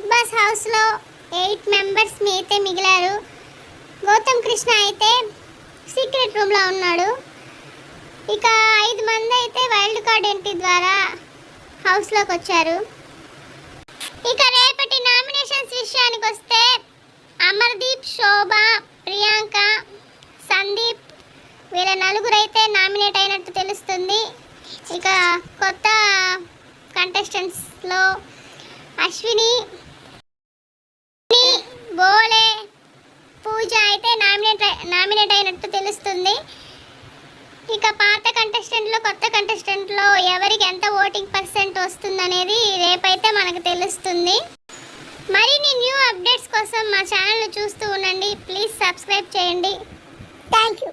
Big boss హౌస్లో 8 members అయితే మిగిలారు. గౌతమ్ కృష్ణ అయితే సీక్రెట్ రూమ్లో ఉన్నాడు. ఇక 5 మంది అయితే వైల్డ్ కార్డ్ ఎంట్రీ ద్వారా హౌస్లోకి వచ్చారు. ఇక రేపటి నామినేషన్స్ విషయానికి వస్తే అమర్దీప్, శోభ, ప్రియాంక, సందీప్ వీళ్ళ నలుగురు అయితే నామినేట్ అయినట్టు తెలుస్తుంది. ఇక కొత్త కంటెస్టెంట్స్లో అశ్విని, బోలే, పూజ అయితే నామినేట్ అయినట్టు తెలుస్తుంది. ఇక పాత కంటెస్టెంట్లో కొత్త కంటెస్టెంట్లో ఎవరికి ఎంత ఓటింగ్ పర్సెంట్ వస్తుందనేది రేపైతే మనకు తెలుస్తుంది. మరిన్ని న్యూ అప్డేట్స్ కోసం మా ఛానల్ చూస్తూ ఉండండి. ప్లీజ్ సబ్స్క్రైబ్ చేయండి. Thank you.